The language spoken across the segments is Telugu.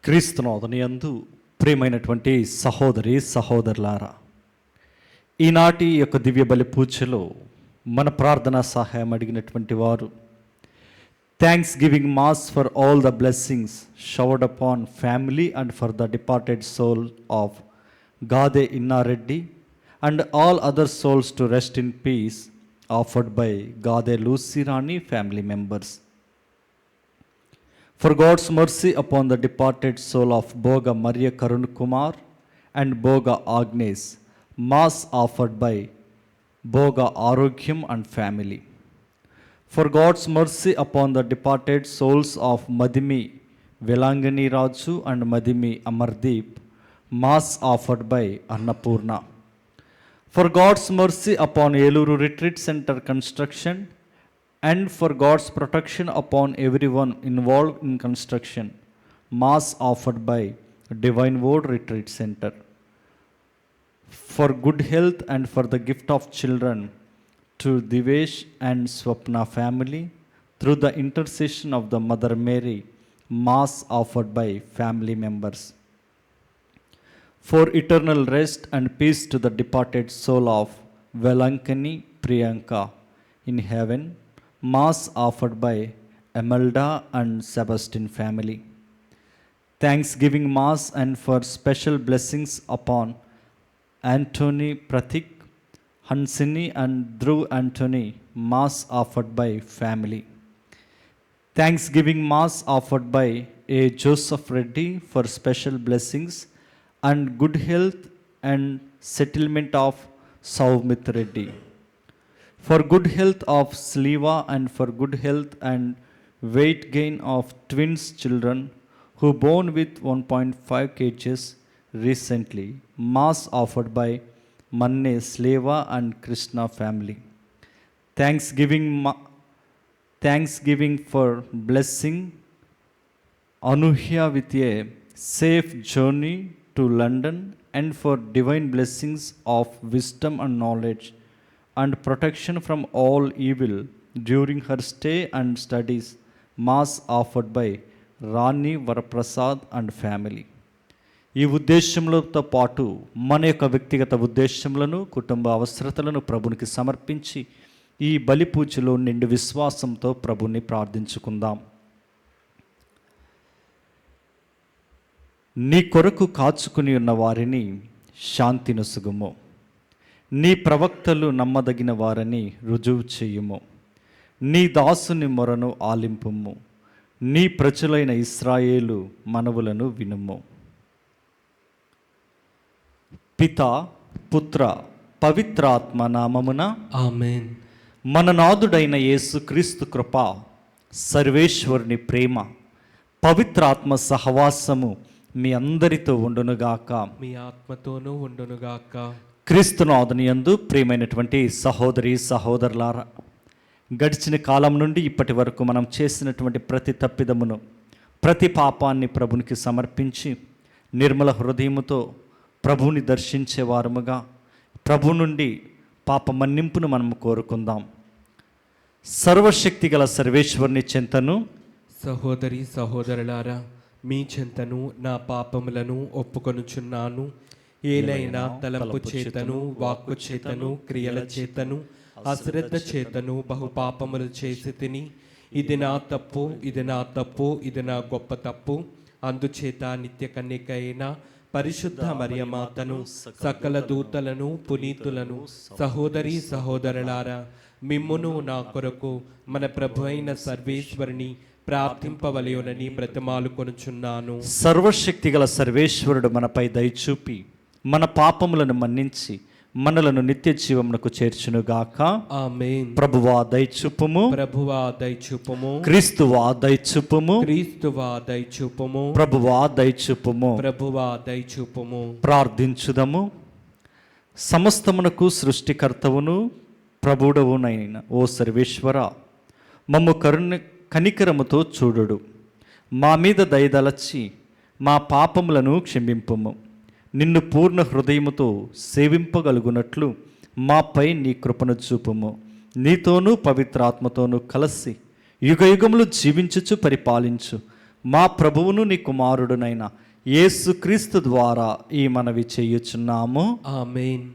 క్రీస్తునాథుని యందు ప్రియమైనటువంటి సహోదరి సహోదరులారా, ఈనాటి యొక్క దివ్య బలి పూజలో మన ప్రార్థనా సహాయం అడిగినటువంటి వారు, thanksgiving mass for all the blessings showered upon family and for the departed soul of Gade Innareddy and all other souls to rest in peace offered by Gade Lucy Rani family members. For God's mercy upon the departed soul of Boga Maria Karun Kumar and Boga Agnes, mass offered by Boga Arogyam and family. For God's mercy upon the departed souls of Madhimi Velangani Raju and Madhimi Amardeep, mass offered by Annapurna. For God's mercy upon Eluru Retreat Center construction and for God's protection upon everyone involved in construction, mass offered by Divine Word Retreat Center. For good health and for the gift of children to Divesh and Swapna family through the intercession of the Mother Mary, mass offered by family members. For eternal rest and peace to the departed soul of Velankani Priyanka in heaven, mass offered by Emelda and Sebastian family. Thanksgiving mass and for special blessings upon Anthony Pratik, Hansini and Dhruv Anthony, mass offered by family. Thanksgiving mass offered by A. Joseph Reddy for special blessings and good health and settlement of Saumit Reddy. For good health of Sliva and for good health and weight gain of twins children who born with 1.5 kgs recently, mass offered by Manne Sleva and Krishna family. Thanksgiving for blessing Anuhya with a safe journey to London and for divine blessings of wisdom and knowledge and protection from all evil during her stay and studies. Mass offered by Rani Varaprasad and family. ఈ ఉద్దేశములతో పాటు మన యొక్క వ్యక్తిగత ఉద్దేశములను, కుటుంబ అవసరతలను ప్రభునికి సమర్పించి ఈ బలి పూజలో నిండు విశ్వాసంతో ప్రభుని ప్రార్థించుకుందాం. నీ కొరకు కాచుకుని ఉన్న వారిని శాంతి నొసగుము. నీ ప్రవక్తలు నమ్మదగిన వారని రుజువు చేయుము. నీ దాసుని మొరను ఆలింపుము. నీ ప్రజలైన ఇశ్రాయేలు మనవులను వినుము. పిత, పుత్ర, పవిత్రాత్మ నామమున ఆమేన్. మన నాథుడైన యేసుక్రీస్తు కృప, సర్వేశ్వరుని ప్రేమ, పవిత్రాత్మ సహవాసము మీ అందరితో ఉండునుగాక. మీ ఆత్మతోనూ ఉండునుగాక. క్రీస్తునాథుని యందు ప్రియమైనటువంటి సహోదరి సహోదరులారా, గడిచిన కాలం నుండి ఇప్పటి వరకు మనం చేసినటువంటి ప్రతి తప్పిదమును, ప్రతి పాపాన్ని ప్రభునికి సమర్పించి నిర్మల హృదయముతో ప్రభువుని దర్శించే వారముగా ప్రభు నుండి పాప మన్నింపును మనం కోరుకుందాం. సర్వశక్తి గల సర్వేశ్వరుని చెంతను సహోదరి సహోదరులారా, మీ చెంతను నా పాపములను ఒప్పుకొనుచున్నాను. ఏలైనా తలంపు చేతను, వాక్కు చేతను, క్రియల చేతను, అశ్రద్ధ చేతను బహుపాపములు చేసి తిని, ఇది నా తప్పు, ఇది నా తప్పు, ఇది నా గొప్ప తప్పు. అందుచేత నిత్య కన్యక అయిన పరిశుద్ధ మరియమాతను, సకల దూతలను, పునీతులను, సహోదరి సహోదరులారా, మిమ్మును నా కొరకు మన ప్రభు అయిన సర్వేశ్వరుని ప్రార్థింపవలయునని బ్రతిమాలు కొనుచున్నాను. సర్వశక్తి గల సర్వేశ్వరుడు మనపై దయచూపి మన పాపములను మన్నించి మనలను నిత్య జీవమునకు చేర్చునుగాక. ఆమేన్. ప్రభువా దయచూపుము. ప్రభువా దయచూపుము. క్రీస్తువా దయచూపుము. క్రీస్తువా దయచూపుము. ప్రభువా దయచూపుము. ప్రభువా దయచూపుము. ప్రార్థించుదము. సమస్తమునకు సృష్టికర్తవును ప్రభుడవునైన ఓ సర్వేశ్వర, మమ్ము కనికరముతో చూడుడు. మా మీద దయదలచి మా పాపములను క్షమింపుము. నిన్ను పూర్ణ హృదయముతో సేవింపగలుగునట్లు మాపై నీ కృపను చూపుము. నీతోనూ పవిత్రాత్మతోనూ కలిసి యుగయుగములు జీవించుచు పరిపాలించు మా ప్రభువును నీ కుమారుడునైన యేసుక్రీస్తు ద్వారా ఈ మనవి చేయుచున్నాము. ఆమేన్.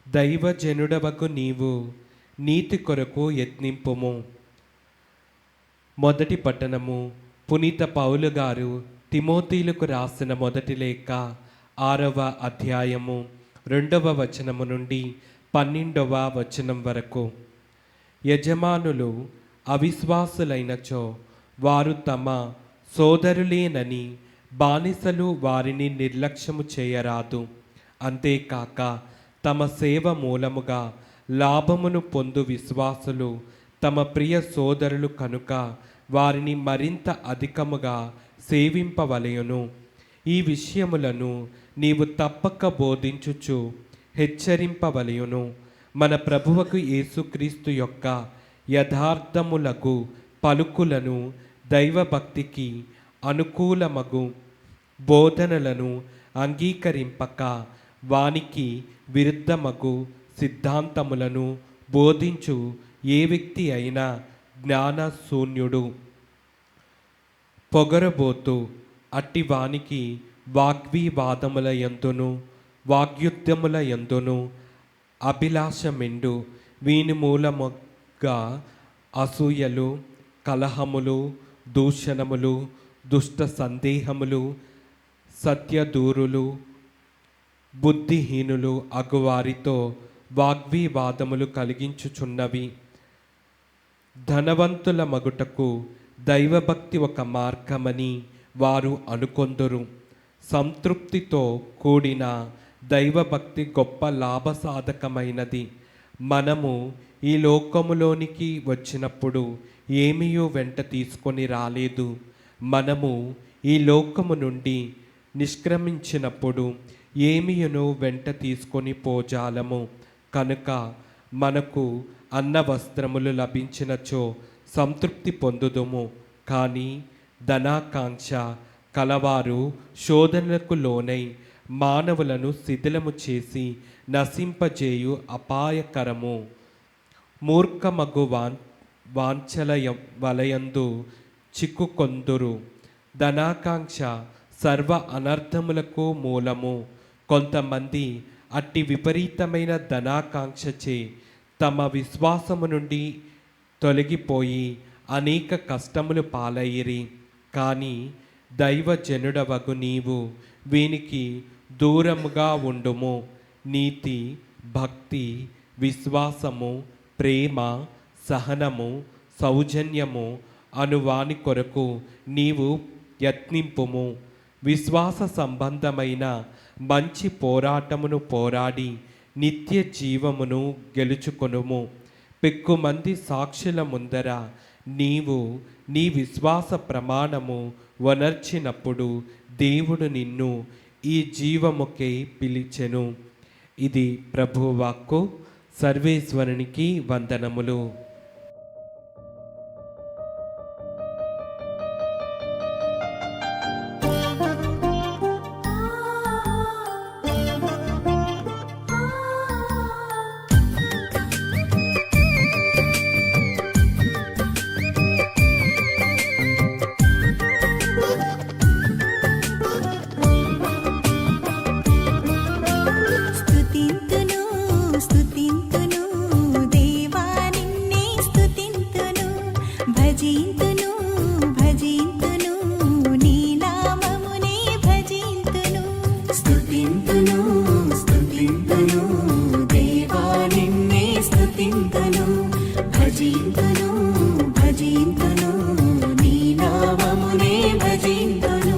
దైవజనుడవకు నీవు నీతి కొరకు యత్నింపుము. మొదటి పట్టణము. పునీత పౌలు గారు తిమోతీలకు రాసిన మొదటి లేఖ 6వ అధ్యాయము 2వ వచనము నుండి 12వ వచనం వరకు. యజమానులు అవిశ్వాసులైనచో వారు తమ సోదరులేనని బానిసలు వారిని నిర్లక్ష్యము చేయరాదు. అంతేకాక తమ సేవ మూలముగా లాభమును పొందు విశ్వాసులు తమ ప్రియ సోదరులు కనుక వారిని మరింత అధికముగా సేవింపవలయును. ఈ విషయములను నీవు తప్పక బోధించుచు హెచ్చరింపవలయును. మన ప్రభువుకు యేసుక్రీస్తు యొక్క యథార్థములకు పలుకులను, దైవభక్తికి అనుకూలమగు బోధనలను అంగీకరింపక వానికి విరుద్ధమగు సిద్ధాంతములను బోధించు ఏ వ్యక్తి అయినా జ్ఞానశూన్యుడు, పొగరబోతు. అట్టి వానికి వాగ్వివాదముల యందును వాగ్యుద్ధముల యందును అభిలాషమెండు. వీని మూలముగా అసూయలు, కలహములు, దూషణములు, దుష్ట సందేహములు, సత్యదూరులు, బుద్ధిహీనులు అగువారితో వాగ్వివాదములు కలిగించుచున్నవి. ధనవంతుల మగుటకు దైవభక్తి ఒక మార్గమని వారు అనుకొందురు. సంతృప్తితో కూడిన దైవభక్తి గొప్ప లాభసాధకమైనది. మనము ఈ లోకములోనికి వచ్చినప్పుడు ఏమీయూ వెంట తీసుకొని రాలేదు. మనము ఈ లోకము నుండి నిష్క్రమించినప్పుడు ఏమీయును వెంట తీసుకొని పోజాలము. కనుక మనకు అన్న వస్త్రములు లభించినచో సంతృప్తి పొందుదుము. కానీ ధనాకాంక్ష కలవారు శోధనలకు లోనై మానవులను శిథిలము చేసి నశింపజేయు అపాయకరము. మూర్ఖమగు వాంఛలయ వలయందు చిక్కుకొందురు. ధనాకాంక్ష సర్వ అనర్థములకు మూలము. కొంతమంది అట్టి విపరీతమైన ధనాకాంక్షచే తమ విశ్వాసము నుండి తొలగిపోయి అనేక కష్టములు పాలయ్యిరి. కానీ దైవజనుడవగు నీవు వీనికి దూరముగా ఉండుము. నీతి, భక్తి, విశ్వాసము, ప్రేమ, సహనము, సౌజన్యము అనువాని కొరకు నీవు యత్నింపుము. విశ్వాస సంబంధమైన మంచి పోరాటమును పోరాడి నిత్య జీవమును గెలుచుకొనుము. పెక్కుమంది సాక్షుల ముందర నీవు నీ విశ్వాస ప్రమాణము వనర్చినప్పుడు దేవుడు నిన్ను ఈ జీవముకై పిలిచెను. ఇది ప్రభువాక్కు. సర్వేశ్వరునికి వందనములు. స్తుతింతును స్తుతింతును దేవా నిన్నే స్తుతింతును, భజింతును భజింతును నీ నామమునే భజింతును. స్తుతింతును స్తుతింతును దేవా నిన్నే స్తుతింతును, భజింతును భజింతును నీ నామమునే భజింతును.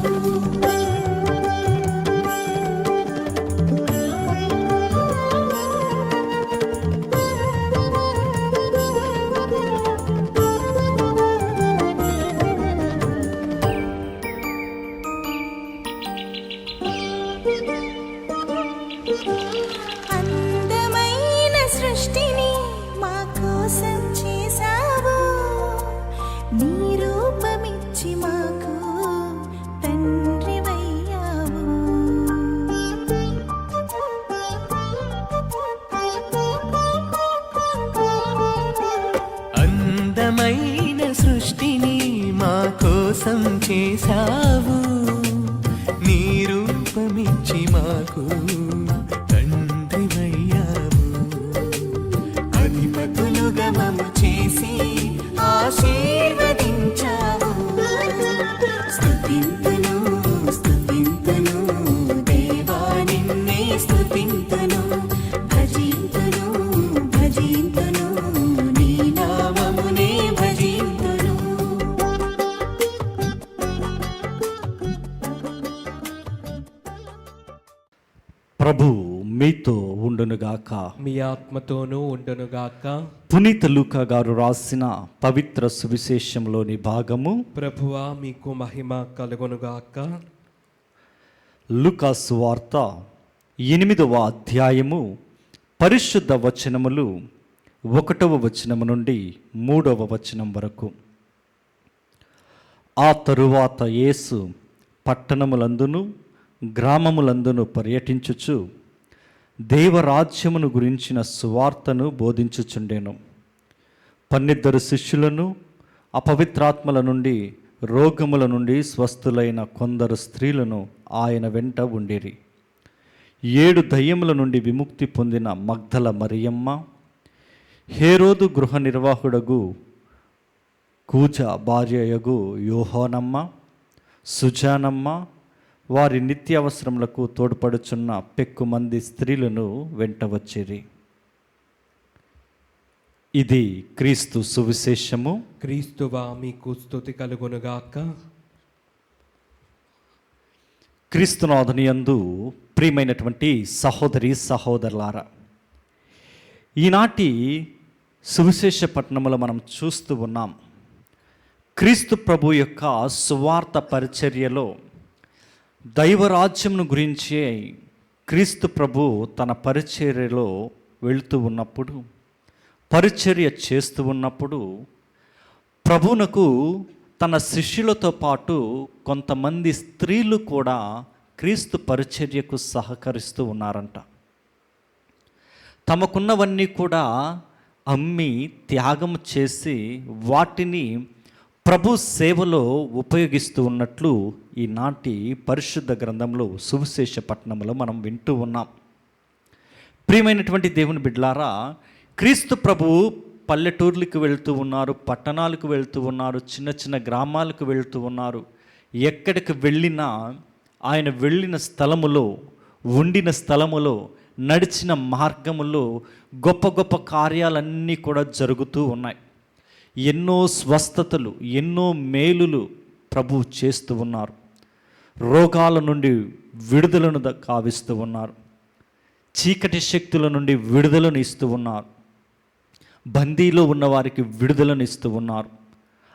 అందమైన సృష్టిని మా కోసం చేశావు, నీ రూపమిచ్చి మాకు తండ్రివయ్యావు. అందమైన సృష్టిని మా కోసం చేశావు, నీ రూపమిచ్చి మాకు తండ్రివయ్యావు. అధిపతులుగా మమ్ము చేసి ఆశీర్వదించావు. స్తుతింతును స్తుతింతును దేవా నిన్నే స్తుతింతును, భజింతును భజింతును నీ నామమునే భజింతును. ప్రభు మీతో ఉండునుగాక. మీ ఆత్మతోనూ ఉండునుగాక. పునీత లూకా గారు రాసిన పవిత్ర సువిశేషంలోని భాగము. ప్రభువా మీకు మహిమ కలుగునుగాక. లూకా సువార్త 8వ అధ్యాయము పరిశుద్ధ వచనములు 1వ వచనము నుండి 3వ వచనం వరకు. ఆ తరువాత యేసు పట్టణములందును గ్రామములందును పర్యటించుచు దేవరాజ్యమును గురించిన సువార్తను బోధించుచుండెను. 12 శిష్యులను అపవిత్రాత్మల నుండి రోగముల నుండి స్వస్థులైన కొందరు స్త్రీలను ఆయన వెంట ఉండిరి. 7 దయ్యముల నుండి విముక్తి పొందిన మగ్దల మరియమ్మ, హేరోదు గృహ నిర్వాహుడగు కూజ భార్యయగు యోహానమ్మ, సుజానమ్మ, వారి నిత్యావసరములకు తోడ్పడుచున్న పెక్కుమంది స్త్రీలను వెంట వచ్చిరి. ఇది క్రీస్తు సువిశేషము. క్రీస్తువా మీకు స్తుతి కలుగునుగాక. క్రీస్తునాథుని యందు ప్రియమైనటువంటి సహోదరి సహోదరులారా, ఈనాటి సువిశేష పట్టణములో మనం చూస్తూ ఉన్నాం. క్రీస్తు ప్రభు యొక్క సువార్త పరిచర్యలో దైవరాజ్యమును గురించి క్రీస్తు ప్రభు తన పరిచర్యలో వెళుతూ ఉన్నప్పుడు, పరిచర్య చేస్తూ ఉన్నప్పుడు ప్రభువునకు తన శిష్యులతో పాటు కొంతమంది స్త్రీలు కూడా క్రీస్తు పరిచర్యకు సహకరిస్తూ ఉన్నారంట. తమకున్నవన్నీ కూడా అమ్మి త్యాగం చేసి వాటిని ప్రభు సేవలో ఉపయోగిస్తూ ఉన్నట్లు ఈనాటి పరిశుద్ధ గ్రంథంలో సువిశేష పట్టణంలో మనం వింటూ ఉన్నాం. ప్రియమైనటువంటి దేవుని బిడ్డలారా, క్రీస్తు ప్రభువు పల్లెటూర్లకు వెళ్తూ ఉన్నారు, పట్టణాలకు వెళ్తూ ఉన్నారు, చిన్న చిన్న గ్రామాలకు వెళ్తూ ఉన్నారు. ఎక్కడికి వెళ్ళినా ఆయన వెళ్ళిన స్థలములో, ఉండిన స్థలములో, నడిచిన మార్గములో గొప్ప గొప్ప కార్యాలన్నీ కూడా జరుగుతూ ఉన్నాయి. ఎన్నో స్వస్థతలు, ఎన్నో మేలులు ప్రభువు చేస్తూ ఉన్నారు. రోగాల నుండి విడుదలను కావిస్తూ ఉన్నారు. చీకటి శక్తుల నుండి విడుదలను ఇస్తూ ఉన్నారు. బందీలో ఉన్న వారికి విడుదలను ఇస్తూ ఉన్నారు.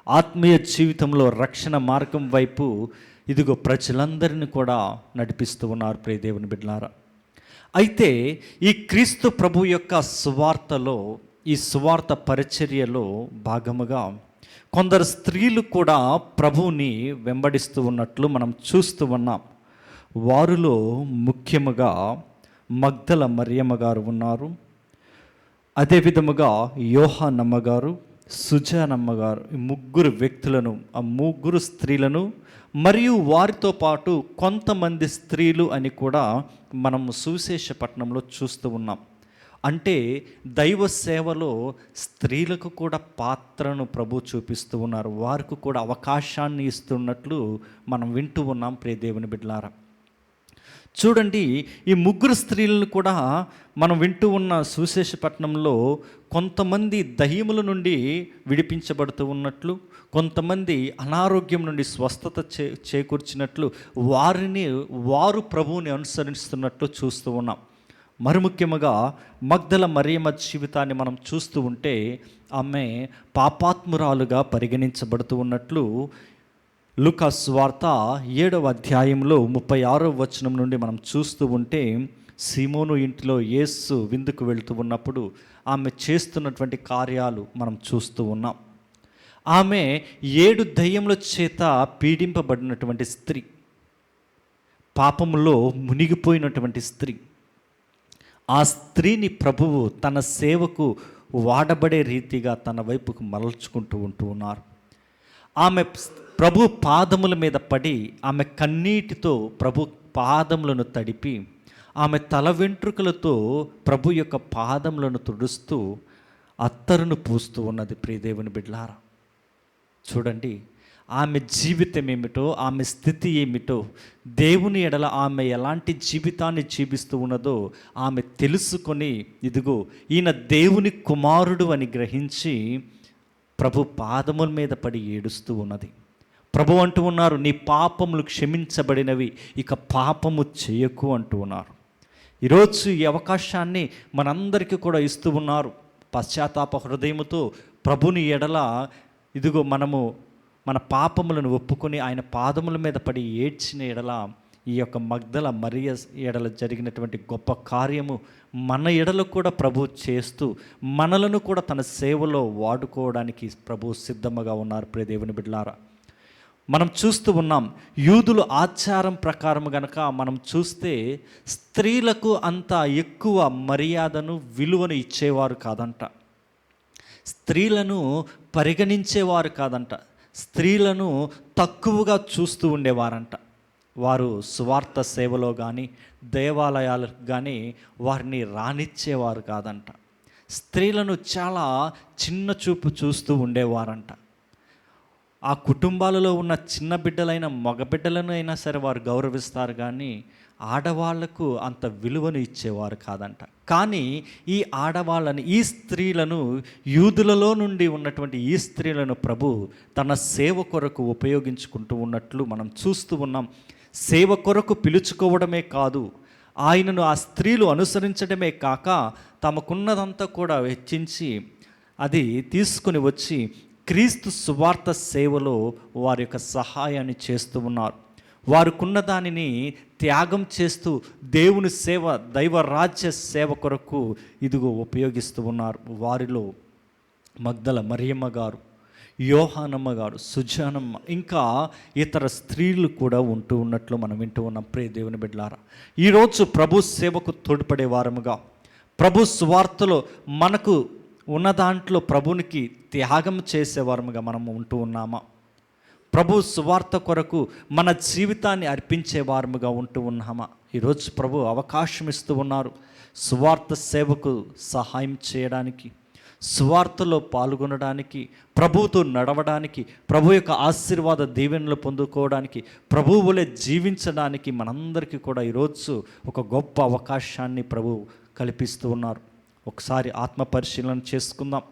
ఆత్మీయ జీవితంలో రక్షణ మార్గం వైపు ఇదిగో ప్రజలందరినీ కూడా నడిపిస్తూ ఉన్నారు. ప్రియ దేవుని బిడ్డలారా, అయితే ఈ క్రీస్తు ప్రభు యొక్క సువార్తలో, ఈ సువార్త పరిచర్యలో భాగముగా కొందరు స్త్రీలు కూడా ప్రభువుని వెంబడిస్తూ ఉన్నట్లు మనం చూస్తూ ఉన్నాం. వారిలో ముఖ్యముగా మగ్దల మరియమ్మ గారు ఉన్నారు. అదే విధముగా యోహానమ్మ గారు, సుజానమ్మ గారు, ఈ ముగ్గురు వ్యక్తులను, ఆ ముగ్గురు స్త్రీలను మరియు వారితో పాటు కొంతమంది స్త్రీలు అని కూడా మనం సువిశేష పట్టణంలో చూస్తూ ఉన్నాం. అంటే దైవ సేవలో స్త్రీలకు కూడా పాత్రను ప్రభు చూపిస్తూ ఉన్నారు. వారికి కూడా అవకాశాన్ని ఇస్తున్నట్లు మనం వింటూ ఉన్నాం. ప్రియ దేవుని బిడ్డలారా, చూడండి, ఈ ముగ్గురు స్త్రీలను కూడా మనం వింటూ ఉన్న సువిశేష పట్టణంలో కొంతమంది దయ్యముల నుండి విడిపించబడుతూ ఉన్నట్లు, కొంతమంది అనారోగ్యం నుండి స్వస్థత చేకూర్చినట్లు వారు ప్రభువుని అనుసరిస్తున్నట్లు చూస్తూ ఉన్నాం. మరి ముఖ్యముగా మగ్దల మరియమ్మ జీవితాన్ని మనం చూస్తూ ఉంటే ఆమె పాపాత్మురాలుగా పరిగణించబడుతూ ఉన్నట్లు లూకా సువార్త 7వ అధ్యాయంలో 36వ వచనం నుండి మనం చూస్తూ ఉంటే, సీమోను ఇంటిలో యేసు విందుకు వెళుతూ ఉన్నప్పుడు ఆమె చేస్తున్నటువంటి కార్యాలు మనం చూస్తూ ఉన్నాం. ఆమె 7 దయ్యముల చేత పీడింపబడినటువంటి స్త్రీ, పాపములో మునిగిపోయినటువంటి స్త్రీ. ఆ స్త్రీని ప్రభువు తన సేవకు వాడబడే రీతిగా తన వైపుకు మరల్చుకుంటూ ఉన్నారు. ఆమె ప్రభు పాదముల మీద పడి ఆమె కన్నీటితో ప్రభు పాదములను తడిపి ఆమె తల వెంట్రుకలతో ప్రభు యొక్క పాదములను తుడుస్తూ అత్తరును పూస్తూ ఉన్నది. ప్రియదేవుని బిడ్డలారా, చూడండి, ఆమె జీవితం ఏమిటో, ఆమె స్థితి ఏమిటో, దేవుని ఎడల ఆమె ఎలాంటి జీవితాన్ని జీవిస్తూ ఉన్నదో ఆమె తెలుసుకొని, ఇదిగో ఈయన దేవుని కుమారుడు అని గ్రహించి ప్రభు పాదముల మీద పడి ఏడుస్తూ ఉన్నది. ప్రభు అంటూ ఉన్నారు, నీ పాపములు క్షమించబడినవి, ఇక పాపము చేయకు అంటూ ఉన్నారు. ఈరోజు ఈ అవకాశాన్ని మనందరికీ కూడా ఇస్తూ ఉన్నారు. పశ్చాత్తాప హృదయముతో ప్రభుని ఎడల ఇదిగో మనము మన పాపములను ఒప్పుకొని ఆయన పాదముల మీద పడి ఏడ్చిన ఎడల ఈ యొక్క మగ్దల మరియ ఎడల జరిగినటువంటి గొప్ప కార్యము మన ఎడల కూడా ప్రభు చేస్తూ మనలను కూడా తన సేవలో వాడుకోవడానికి ప్రభు సిద్ధముగా ఉన్నారు. ప్రియ దేవుని బిడ్డలారా, మనం చూస్తూ ఉన్నాం, యూదుల ఆచారం ప్రకారం గనక మనం చూస్తే స్త్రీలకు అంత ఎక్కువ మర్యాదను, విలువను ఇచ్చేవారు కాదంట. స్త్రీలను పరిగణించేవారు కాదంట. స్త్రీలను తక్కువగా చూస్తూ ఉండేవారంట. వారు సువార్త సేవలో కానీ దేవాలయాలకు కానీ వారిని రానిచ్చేవారు కాదంట. స్త్రీలను చాలా చిన్న చూపు చూస్తూ ఉండేవారంట. ఆ కుటుంబాలలో ఉన్న చిన్న బిడ్డలైన మగ బిడ్డలను అయినా సరే వారు గౌరవిస్తారు, కానీ ఆడవాళ్లకు అంత విలువను ఇచ్చేవారు కాదంట. కానీ ఈ ఆడవాళ్ళని, ఈ స్త్రీలను, యూదులలో నుండి ఉన్నటువంటి ఈ స్త్రీలను ప్రభు తన సేవ కొరకు ఉపయోగించుకుంటూ ఉన్నట్లు మనం చూస్తూ ఉన్నాం. సేవ కొరకు పిలుచుకోవడమే కాదు, ఆయనను ఆ స్త్రీలు అనుసరించడమే కాక తమకున్నదంతా కూడా వెచ్చించి అది తీసుకుని వచ్చి క్రీస్తు సువార్త సేవలో వారి యొక్క సహాయాన్ని చేస్తూ ఉన్నారు. వారికున్న దానిని త్యాగం చేస్తూ దేవుని సేవ, దైవ రాజ్య సేవ కొరకు ఇదిగో ఉపయోగిస్తూ ఉన్నారు. వారిలో మగ్దల మరియమ్మ గారు, యోహానమ్మ గారు, సుజానమ్మ, ఇంకా ఇతర స్త్రీలు కూడా ఉంటూ ఉన్నట్లు మనం వింటూ ఉన్నాం. ప్రియ దేవుని బిడ్డలారా, ఈరోజు ప్రభు సేవకు తోడ్పడే వారముగా, ప్రభు సువార్తలో మనకు ఉన్న దాంట్లో ప్రభునికి త్యాగం చేసేవారముగా మనము ఉంటూ ఉన్నామా? ప్రభు సువార్త కొరకు మన జీవితాన్ని అర్పించే వారముగా ఉంటూ ఉన్నామా? ఈరోజు ప్రభు అవకాశం ఇస్తూ ఉన్నారు సువార్త సేవకు సహాయం చేయడానికి, సువార్తలో పాల్గొనడానికి, ప్రభువుతో నడవడానికి, ప్రభు యొక్క ఆశీర్వాద దీవెనలు పొందుకోవడానికి, ప్రభువులే జీవించడానికి మనందరికీ కూడా ఈరోజు ఒక గొప్ప అవకాశాన్ని ప్రభు కల్పిస్తూ ఉన్నారు. ఒకసారి ఆత్మ పరిశీలన చేసుకుందాం.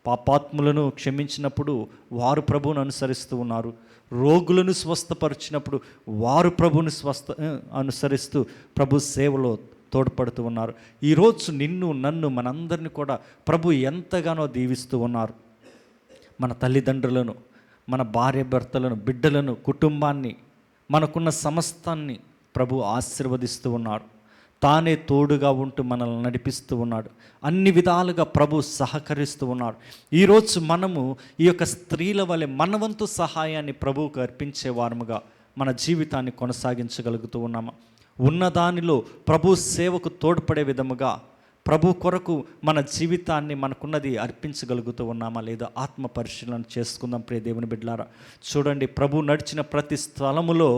పాపాత్ములను క్షమించినప్పుడు వారు ప్రభువును అనుసరిస్తూ ఉన్నారు. రోగులను స్వస్థపరిచినప్పుడు వారు ప్రభువుని అనుసరిస్తూ ప్రభు సేవలో తోడ్పడుతూ ఉన్నారు. ఈరోజు నిన్ను నన్ను మనందరిని కూడా ప్రభు ఎంతగానో దీవిస్తూ ఉన్నారు. మన తల్లిదండ్రులను, మన భార్య భర్తలను, బిడ్డలను, కుటుంబాన్ని, మనకున్న సమస్తాన్ని ప్రభు ఆశీర్వదిస్తూ ఉన్నాడు. తానే తోడుగా ఉంటూ మనల్ని నడిపిస్తూ ఉన్నాడు. అన్ని విధాలుగా ప్రభు సహకరిస్తూ ఉన్నాడు. ఈరోజు మనము ఈ యొక్క స్త్రీల వలె మనవంతు సహాయాన్ని ప్రభువుకు అర్పించే వారముగా మన జీవితాన్ని కొనసాగించగలుగుతూ ఉన్నామా? ఉన్నదానిలో ప్రభు సేవకు తోడ్పడే విధముగా ప్రభు కొరకు మన జీవితాన్ని, మనకున్నది అర్పించగలుగుతూ ఉన్నామా లేదా? ఆత్మ పరిశీలన చేసుకుందాం. ప్రియ దేవుని బిడ్డలారా, చూడండి, ప్రభు నడిచిన ప్రతి స్థలములో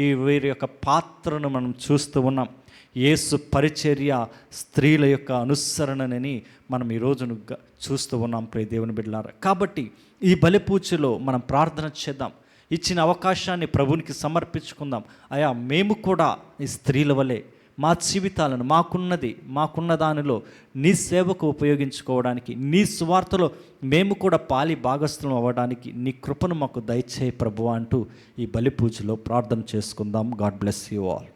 ఈ వీరి యొక్క పాత్రను మనం చూస్తూ ఉన్నాం. యేసు పరిచర్య, స్త్రీల యొక్క అనుసరణని మనం ఈరోజు చూస్తూ ఉన్నాం. ప్రియ దేవుని బిడ్డలారా, కాబట్టి ఈ బలి పూజలో మనం ప్రార్థన చేద్దాం. ఇచ్చిన అవకాశాన్ని ప్రభునికి సమర్పించుకుందాం. అయా, మేము కూడా ఈ స్త్రీల వలె మా జీవితాలను, మాకున్న దానిలో నీ సేవకు ఉపయోగించుకోవడానికి, నీ సువార్తలో మేము కూడా పాలి భాగస్థులం అవ్వడానికి నీ కృపను మాకు దయచేయి ప్రభువా అంటూ ఈ బలి పూజలో ప్రార్థన చేసుకుందాం. God bless you all.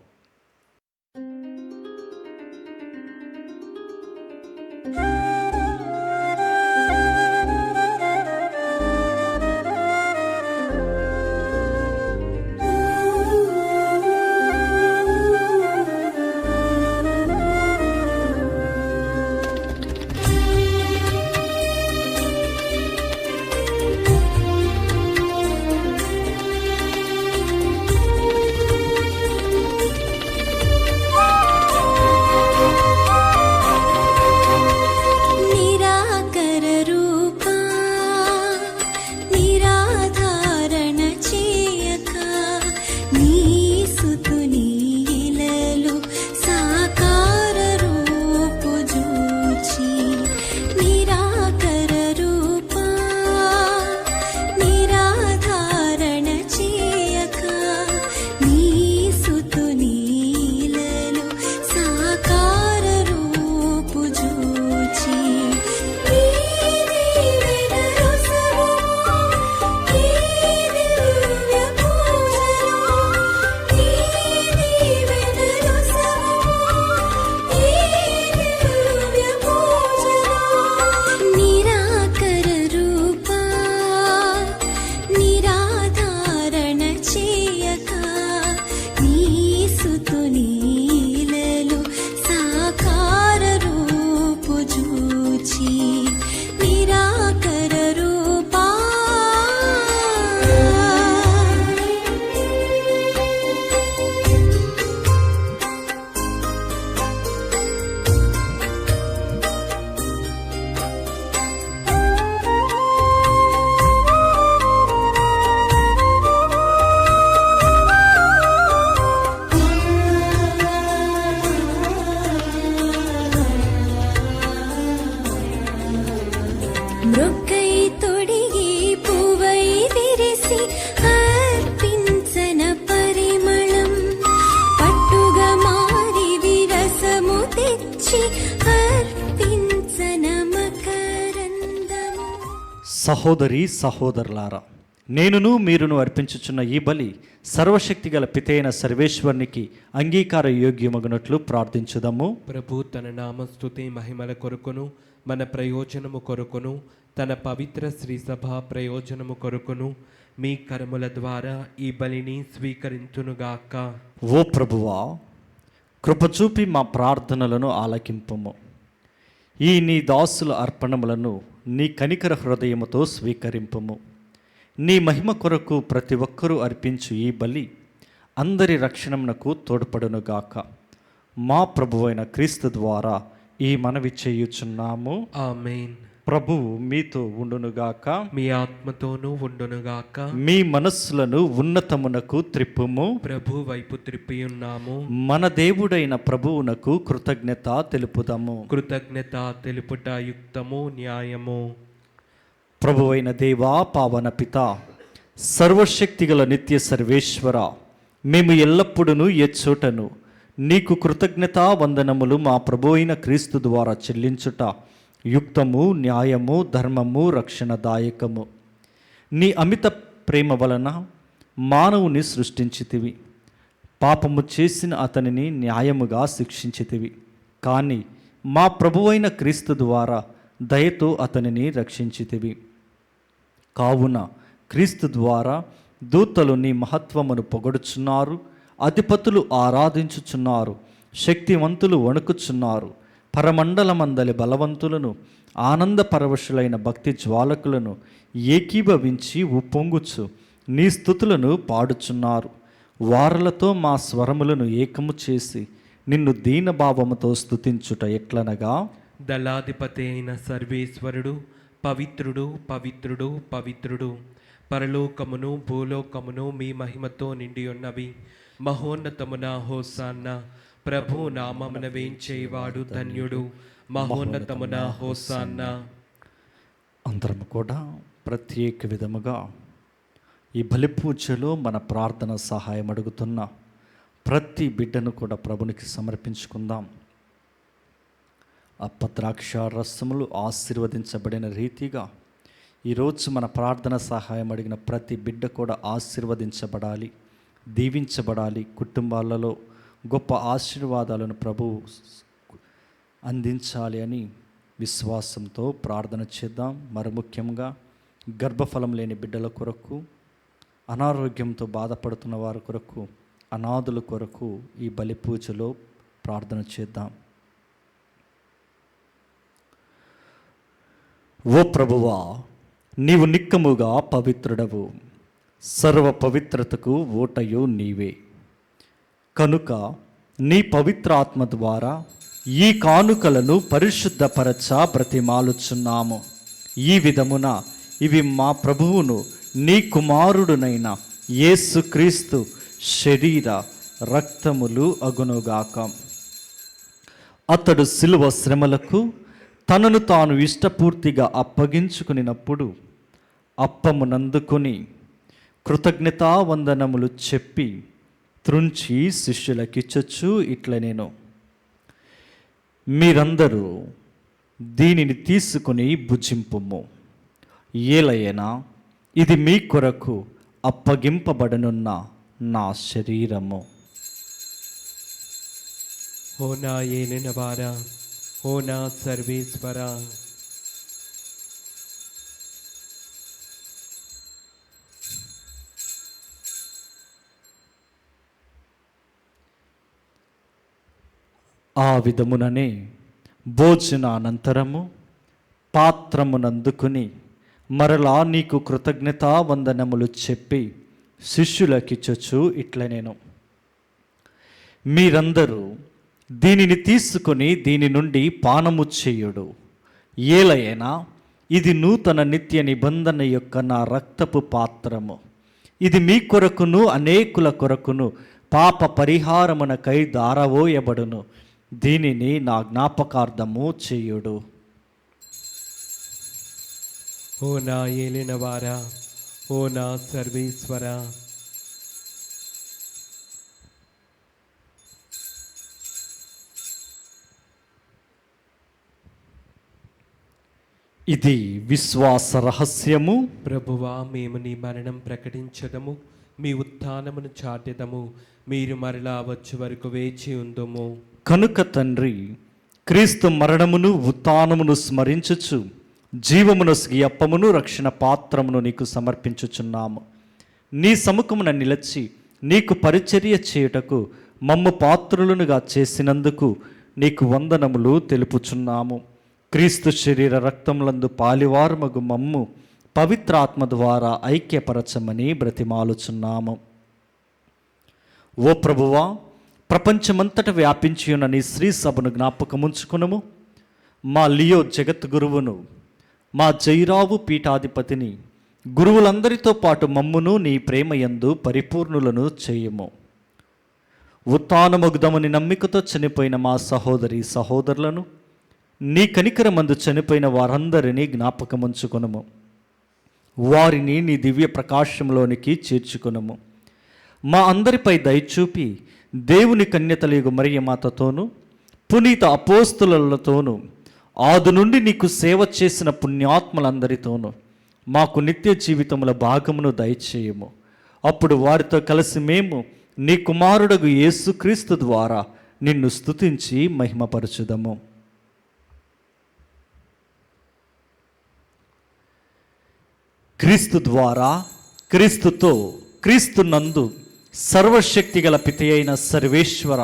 సహోదరి సహోదరులారా, నేనును మీరును అర్పించుచున్న ఈ బలి సర్వశక్తిగల పితైన సర్వేశ్వరునికి అంగీకార యోగ్యమగునట్లు ప్రార్థించుదాము. ప్రభు తన నామస్తుతి మహిమల కొరకును, మన ప్రయోజనము కొరకును, తన పవిత్ర శ్రీ సభ ప్రయోజనము కొరకును మీ కర్మల ద్వారా ఈ బలిని స్వీకరించునుగాక. ఓ ప్రభువా, కృపచూపి మా ప్రార్థనలను ఆలకింపుము. ఈ నీ దాసుల అర్పణములను నీ కనికర హృదయముతో స్వీకరింపుము. నీ మహిమ కొరకు ప్రతి ఒక్కరూ అర్పించు ఈ బలి అందరి రక్షణమునకు తోడ్పడునుగాక. మా ప్రభువైన క్రీస్తు ద్వారా ఈ మనవి చేయుచున్నాము. ఆమేన్. ప్రభువు మీతో ఉండునుగాక. మీ ఆత్మతోనూ ఉండునుగాక. మీ మనస్సులను ఉన్నతమునకు త్రిప్పుము. ప్రభు వైపు త్రిప్పి ఉన్నాము. మన దేవుడైన ప్రభువునకు కృతజ్ఞత తెలుపుదాము. కృతజ్ఞత తెలుపుట యుక్తము, న్యాయము. ప్రభువైన దేవా, పావన పిత, సర్వశక్తిగల నిత్య సర్వేశ్వర, మేము ఎల్లప్పుడూ ఎచ్చోటను నీకు కృతజ్ఞతా వందనములు మా ప్రభు అయిన క్రీస్తు ద్వారా చెల్లించుట యుక్తము, న్యాయము, ధర్మము, రక్షణదాయకము. నీ అమిత ప్రేమ వలన మానవుని సృష్టించితివి. పాపము చేసిన అతనిని న్యాయముగా శిక్షించితివి. కానీ మా ప్రభువైన క్రీస్తు ద్వారా దయతో అతనిని రక్షించితివి. కావున క్రీస్తు ద్వారా దూతలు నీ మహత్వమును పొగడుచున్నారు, అధిపతులు ఆరాధించుచున్నారు, శక్తివంతులు వణుకుచున్నారు. పరమండలమందలి బలవంతులను, ఆనంద పరవశులైన భక్తి జ్వాలకులను ఏకీభవించి ఉప్పొంగుచు నీ స్తుతులను పాడుచున్నారు. వారలతో మా స్వరములను ఏకము చేసి నిన్ను దీనభావముతో స్తుతించుట ఎట్లనగా, దళాధిపతి అయిన సర్వేశ్వరుడు పవిత్రుడు, పవిత్రుడు, పవిత్రుడు. పరలోకమును భూలోకమును మీ మహిమతో నిండి ఉన్నవి. మహోన్నతమున హోసాన్న. ప్రభు నామమున వేంచేవాడు ధన్యుడు. మహోన్నతమున హోసాన్న. అందరం కూడా ప్రత్యేక విధముగా ఈ బలి పూజలో మన ప్రార్థన సహాయం అడుగుతున్న ప్రతి బిడ్డను కూడా ప్రభునికి సమర్పించుకుందాం. అప్పద్రాక్ష రసములు ఆశీర్వదించబడిన రీతిగా ఈరోజు మన ప్రార్థన సహాయం అడిగిన ప్రతి బిడ్డ కూడా ఆశీర్వదించబడాలి, దీవించబడాలి. కుటుంబాలలో గొప్ప ఆశీర్వాదాలను ప్రభువు అందించాలి అని విశ్వాసంతో ప్రార్థన చేద్దాం. మరి ముఖ్యంగా గర్భఫలం లేని బిడ్డల కొరకు, అనారోగ్యంతో బాధపడుతున్న వారి కొరకు, అనాథుల కొరకు ఈ బలి పూజలో ప్రార్థన చేద్దాం. ఓ ప్రభువా, నీవు నిక్కముగా పవిత్రుడవు, సర్వ పవిత్రతకు ఓటయు నీవే. కనుక నీ పవిత్రాత్మ ద్వారా ఈ కానుకలను పరిశుద్ధపరచ బ్రతిమాలుచున్నాము. ఈ విధమున ఇవి మా ప్రభువును నీ కుమారుడునైన యేసుక్రీస్తు శరీర రక్తములు అగునుగాక. అతడు శిలువ శ్రమలకు తనను తాను ఇష్టపూర్తిగా అప్పగించుకునినప్పుడు అప్పమునందుకుని కృతజ్ఞతావందనములు చెప్పి త్రుంచి శిష్యులకిచ్చొచ్చు ఇట్లనేను, మీరందరూ దీనిని తీసుకుని భుజింపుము. ఏలయనా ఇది మీ కొరకు అప్పగింపబడనున్న నా శరీరము. ఓ నా ఏలిన వారా, ఓ నా సర్వేశ్వర, ఆ విధముననే భోజనానంతరము పాత్రమునందుకుని మరలా నీకు కృతజ్ఞతావందనములు చెప్పి శిష్యులకిచ్చొచ్చు ఇట్లనేను, మీరందరూ దీనిని తీసుకుని దీని నుండి పానము చేయుడు. ఏలయనా ఇది నూతన నిత్య నిబంధన యొక్క నా రక్తపు పాత్రము. ఇది మీ కొరకును అనేకుల కొరకును పాప పరిహారమునకై దారవోయబడును. దీనిని నా జ్ఞాపకార్థము చేయుడు. ఓ నా ఏలిన వారా, ఓ నా సర్వేశ్వర, ఇది విశ్వాస రహస్యము. ప్రభువా, మేము నీ మరణం ప్రకటించదము, మీ ఉత్థానమును చాటెదము. మీరు మరలా వచ్చే వరకు వేచి ఉందుము. కనుక తండ్రి, క్రీస్తు మరణమును ఉత్థానమును స్మరించుచు జీవమును అప్పమును రక్షణ పాత్రమును నీకు సమర్పించుచున్నాము. నీ సముఖమున నిలచి నీకు పరిచర్య చేయుటకు మమ్ము పాత్రులనుగా చేసినందుకు నీకు వందనములు తెలుపుచున్నాము. క్రీస్తు శరీర రక్తములందు పాలివారమగు మమ్ము పవిత్రాత్మ ద్వారా ఐక్యపరచమని బ్రతిమాలుచున్నాము. ఓ ప్రభువా, ప్రపంచమంతట వ్యాపించి ఉన్న నీ శ్రీ సభను జ్ఞాపకముంచుకునము. మా లియో జగద్గురువును, మా జైరావు పీఠాధిపతిని, గురువులందరితో పాటు మమ్మును నీ ప్రేమయందు పరిపూర్ణులను చేయుము. ఉత్థానమగుదమని నమ్మికతో చనిపోయిన మా సహోదరి సహోదరులను, నీ కనికరమందు చనిపోయిన వారందరినీ జ్ఞాపకముంచుకొనుము. వారిని నీ దివ్య ప్రకాశంలోనికి చేర్చుకొనుము. మా అందరిపై దయచూపి దేవుని కన్యతలిగు మరియమాతతోనూ పునీత అపోస్తులతోనూ ఆది నుండి నీకు సేవ చేసిన పుణ్యాత్మలందరితోనూ మాకు నిత్య జీవితముల భాగమును దయచేయము. అప్పుడు వారితో కలిసి మేము నీ కుమారుడగు యేసుక్రీస్తు ద్వారా నిన్ను స్తుతించి మహిమపరచుదము. క్రీస్తు ద్వారా, క్రీస్తుతో, క్రీస్తునందు సర్వశక్తి గల పిత అయిన సర్వేశ్వర,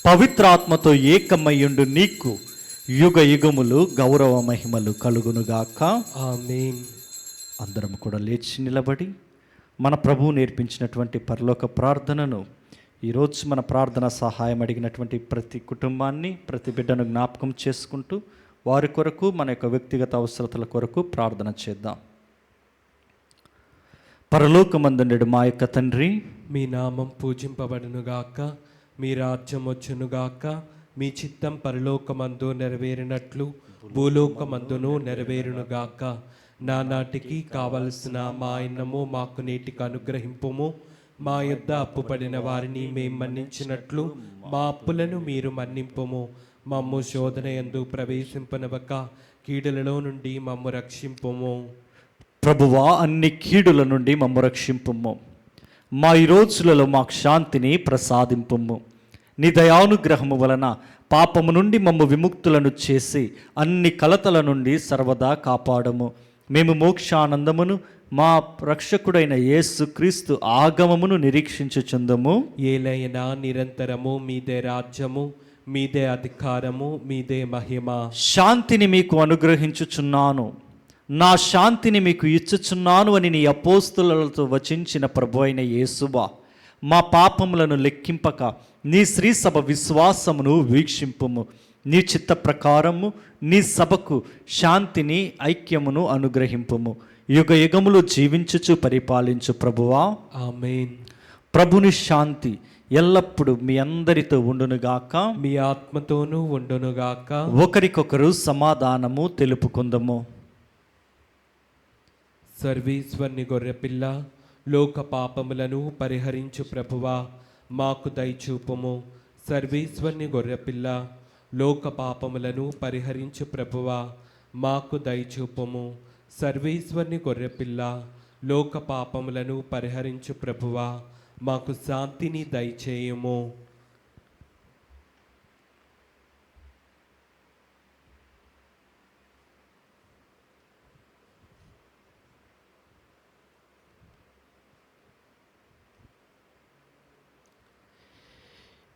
పవిత్రాత్మతో ఏకమయ్యుండు నీకు యుగ యుగములు గౌరవ మహిమలు కలుగునుగాక. ఆమేన్. అందరం కూడా లేచి నిలబడి మన ప్రభువు నేర్పించినటువంటి పరలోక ప్రార్థనను, ఈరోజు మన ప్రార్థన సహాయం అడిగినటువంటి ప్రతి కుటుంబాన్ని, ప్రతి బిడ్డను జ్ఞాపకం చేసుకుంటూ వారి కొరకు, మన యొక్క వ్యక్తిగత అవసరతల కొరకు ప్రార్థన చేద్దాం. పరలోకమందుండెడు మా యొక్క తండ్రి, మీ నామం పూజింపబడునుగాక, మీ రాజ్యం వచ్చునుగాక, మీ చిత్తం పరలోకమందు నెరవేరినట్లు భూలోకమందును నెరవేరునుగాక. నానాటికి కావలసిన మా అన్నము మాకు నేటికి అనుగ్రహింపుము. మా యొద్ద అప్పుపడిన వారిని మేము మన్నించినట్లు మా అప్పులను మీరు మన్నింపుము. మమ్ము శోధన యందు ప్రవేశింపనవక కీడులలో నుండి మమ్ము రక్షింపుము. ప్రభువా, అన్ని కీడుల నుండి మమ్ము రక్షింపుము. మా ఈ రోజులలో మాకు శాంతిని ప్రసాదింపుము. నీ దయానుగ్రహము వలన పాపము నుండి మమ్ము విముక్తులను చేసి అన్ని కలతల నుండి సర్వదా కాపాడము. మేము మోక్షానందమును, మా రక్షకుడైన యేసుక్రీస్తు ఆగమమును నిరీక్షించుచుందము. ఏలైనా నిరంతరము మీదే రాజ్యము, మీదే అధికారము, మీదే మహిమ. శాంతిని మీకు అనుగ్రహించుచున్నాను, నా శాంతిని మీకు ఇచ్చుచున్నాను అని నీ అపోస్తులతో వచించిన ప్రభు అయిన యేసువా, మా పాపములను లెక్కింపక నీ శ్రీ సభ విశ్వాసమును వీక్షింపుము. నీ చిత్త ప్రకారము నీ సభకు శాంతిని, ఐక్యమును అనుగ్రహింపుము. యుగ యుగములు జీవించుచు పరిపాలించు ప్రభువా. ఆమేన్. ప్రభుని శాంతి ఎల్లప్పుడూ మీ అందరితో ఉండునుగాక, మీ ఆత్మతోనూ ఉండునుగాక. ఒకరికొకరు సమాధానము తెలుపుకుందము. సర్వేశ్వరుని గొర్రెపిల్ల, లోక పాపములను పరిహరించు ప్రభువా, మాకు దయచూపుము. సర్వేశ్వరుని గొర్రెపిల్ల, లోక పాపములను పరిహరించు ప్రభువా, మాకు దయచూపుము. సర్వేశ్వరుని గొర్రెపిల్ల, లోక పాపములను పరిహరించు ప్రభువా, మాకు శాంతిని దయచేయుము.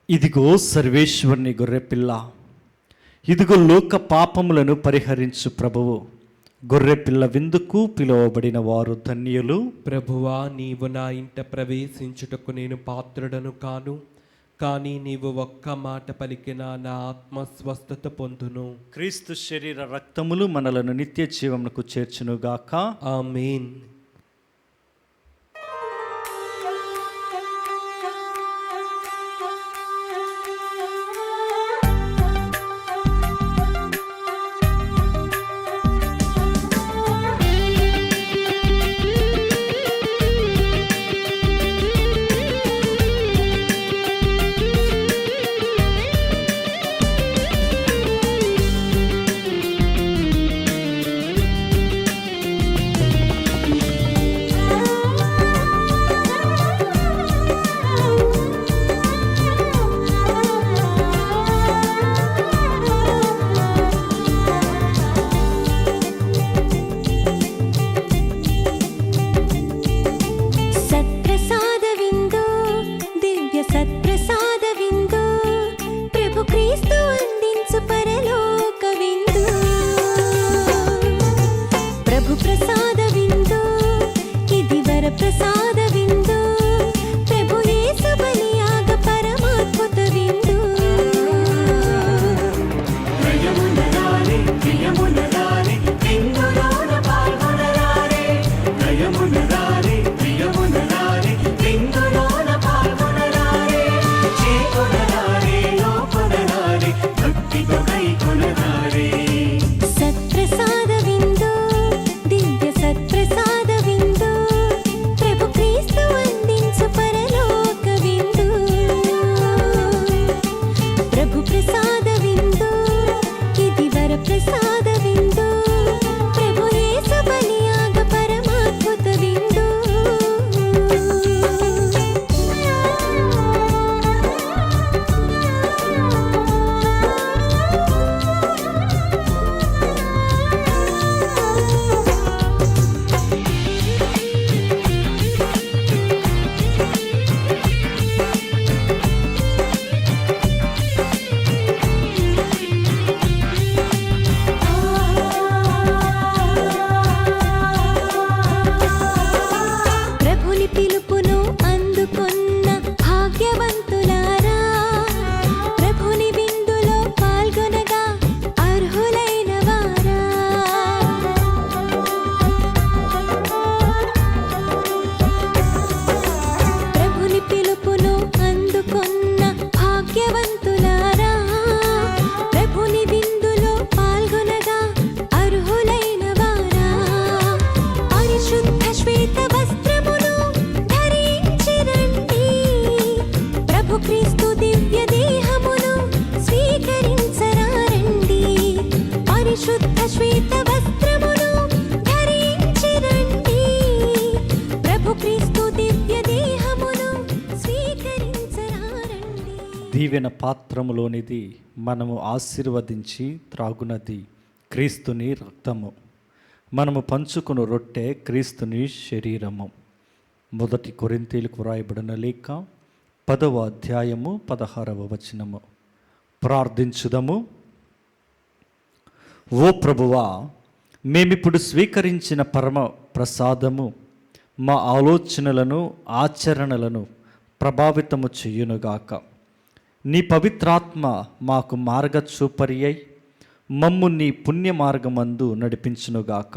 ఇదిగో సర్వేశ్వరుని గొర్రెపిల్ల, ఇదిగో లోక పాపములను పరిహరించు ప్రభువు. గొర్రెపిల్ల విందుకు పిలువబడిన వారు ధన్యులు. ప్రభువా, నీవు నా ఇంట ప్రవేశించుటకు నేను పాత్రుడను కాను, కానీ నీవు ఒక్క మాట పలికిన నా ఆత్మ స్వస్థత పొందును. క్రీస్తు శరీర రక్తములు మనలను నిత్య జీవమునకు చేర్చునుగాక. ఆమేన్. దీవెన పాత్రములోనిది మనము ఆశీర్వదించి త్రాగునది క్రీస్తుని రక్తము, మనము పంచుకుని రొట్టె క్రీస్తుని శరీరము. 1 కొరింథీయులకు వ్రాయబడిన లేఖ 10వ అధ్యాయము 16వ వచనము. ప్రార్థించుదము. ఓ ప్రభువా, మేమిప్పుడు స్వీకరించిన పరమ ప్రసాదము మా ఆలోచనలను ఆచరణలను ప్రభావితము చెయ్యునుగాక. నీ పవిత్రాత్మ మాకు మార్గచూపరి అయి మమ్ము నీ పుణ్య మార్గమందు నడిపించునుగాక.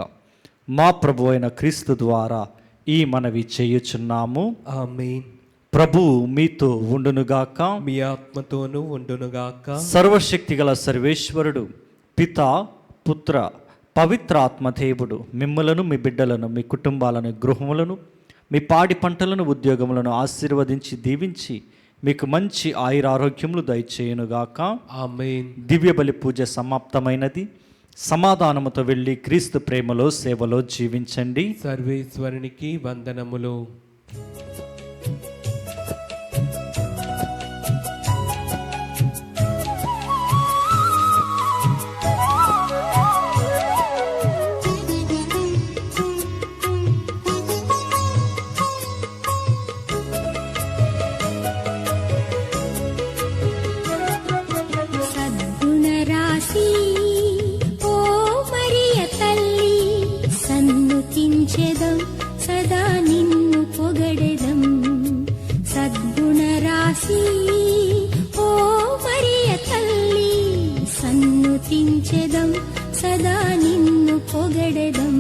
మా ప్రభు అయిన క్రీస్తు ద్వారా ఈ మనవి చేయుచున్నాము. ఆమేన్. ప్రభువు మీతో ఉండునుగాక. మీ ఆత్మతోనూ ఉండునుగాక. సర్వశక్తిగల సర్వేశ్వరుడు పితా పుత్ర పవిత్ర ఆత్మదేవుడు మిమ్మలను, మీ బిడ్డలను, మీ కుటుంబాలను, గృహములను, మీ పాడి పంటలను, ఉద్యోగములను ఆశీర్వదించి దీవించి మీకు మంచి ఆయురారోగ్యములు దయచేయునుగాక. ఆమేన్. దివ్య బలి పూజ సమాప్తమైనది. సమాధానముతో వెళ్ళి క్రీస్తు ప్రేమలో సేవలో జీవించండి. సర్వేశ్వరునికి వందనములు. సద్గుణరాశి ఓ మరియ తల్లి, సన్నుతించెదం సదా నిన్ను పొగడెదం. సద్గుణరాశి ఓ మరియ తల్లి, సన్నుతించెదం సదా నిన్ను పొగడెదం.